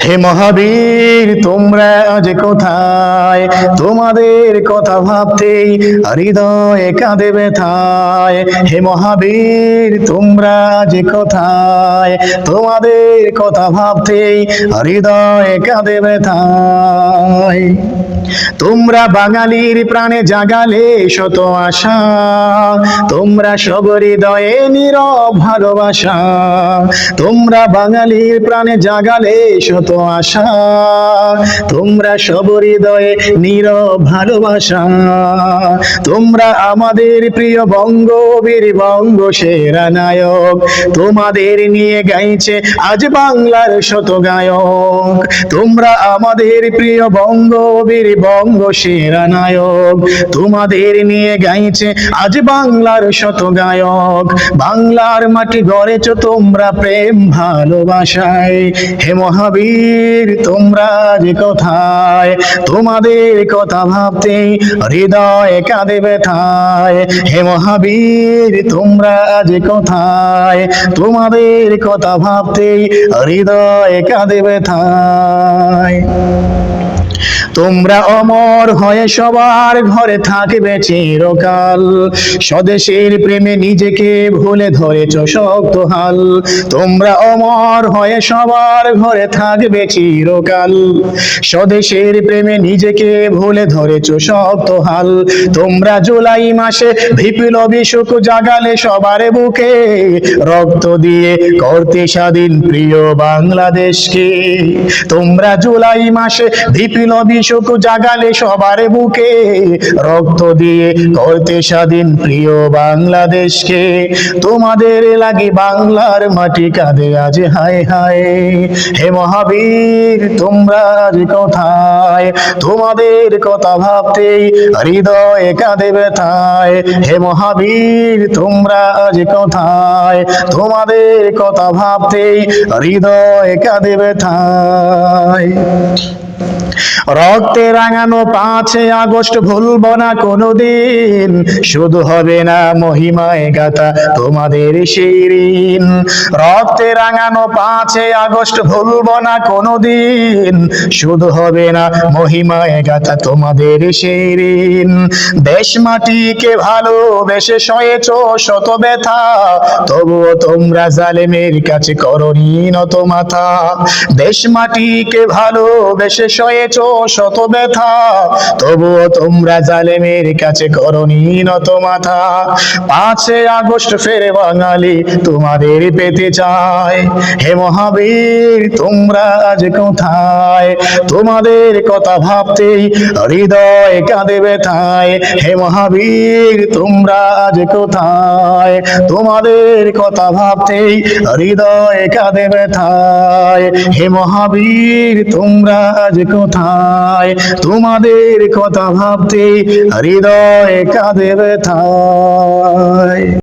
হে মহাবীর তোমরা আজ কোথায়? তোমাদের কথা ভাবতেই হৃদয়ে কাঁদে ব্যথায়। হে মহাবীর তোমরা আজ কোথায়? তোমাদের কথা ভাবতেই হৃদয়ে কাঁদে ব্যথায়। তোমরা বাঙালির প্রাণে জাগালে শত আশা, তোমরা সব হৃদয়ে নীরব ভালোবাসা। তোমরা বাঙালির প্রাণে জাগালে শত আশা, তোমরা সব হৃদয়ে নীরব ভালোবাসা। তোমরা আমাদের প্রিয় বঙ্গবীর বঙ্গ সেরা নায়ক, তোমাদের নিয়ে গাইছে আজ বাংলার শত গায়ক। তোমরা আমাদের প্রিয় বঙ্গবীর বঙ্গ সেরা নায়ক, তোমাদের নিয়ে গাইছে আজ বাংলার শত গায়ক। বাংলার মাটি গড়েছ তোমরা প্রেম ভালোবাসায়। হে মহাবীর তোমরা যে কোথায়? তোমাদের কথা ভাবতেই হৃদয় কাঁদে ব্যথায়। হে মহাবীর তোমরা যে কোথায়? তোমাদের কথা ভাবতেই হৃদয় কাঁদে ব্যথায়। তোমরা অমর হয়ে সবার ঘরে থাকবে চিরকাল, স্বদেশের প্রেমে নিজেকে ভুলে ধরেছ শক্ত হাল। তোমরা অমর হয়ে সবার ঘরে থাকবে চিরকাল, স্বদেশের প্রেমে নিজেকে ভুলে ধরেছ শক্ত হাল। তোমরা জুলাই মাসে বিপ্লবী সুখ জাগালে সবার বুকে, রক্ত দিয়ে করতে স্বাধীন প্রিয় বাংলাদেশকে। তোমরা জুলাই মাসে বিপ্লবী সুখ জাগালে সবার বুকে, রক্ত দিয়ে করতে স্বাধীন প্রিয় বাংলাদেশকে। তোমাদের লাগি বাংলার মাটি কাঁদে আজ হায় হায়। হে মহাবীর তোমরা আজ কোথায়? তোমাদের কথা ভাবতেই হৃদয়ে কাঁদে ব্যথায়। হে মহাবীর তোমরা আজ কোথায়? তোমাদের কথা ভাবতেই হৃদয়ে কাঁদে ব্যথায়। রক্তে রাঙানো 5 আগস্ট ভুলব না কোনোদিন, শুধু হবে না মহিমায় গাথা তোমাদের সেই ঋণ। রক্তে রাঙানো 5 আগস্ট ভুলব না কোনোদিন, শুধু হবে না মহিমায় গাথা তোমাদের সেই ঋণ। দেশ মাটিকে ভালোবেসে সয়েছ শত ব্যথা, তবুও তোমরা জালেমের কাছে করনি নত মাথা। দেশ মাটিকে ভালোবেসে সয়েছ শত ব্যথা, তবুও তোমরা জালেমের কাছে করনি নত মাথা। 5 আগস্ট ফের বাঙালি তোমাদের পেতে চায়। হে মহাবীর তোমরা আজ কোথায়? তোমাদের কথা ভাবতেই হৃদয় কাঁদে ব্যথায়। হে মহাবীর তোমরা আজ কোথায়? তোমাদের কথা ভাবতেই হৃদয় কাঁদে ব্যথায়। হে মহাবীর তোমরা আজ কোথায়? তোমাদের কথা ভাবতেই হৃদয় কাঁদে ব্যথায়।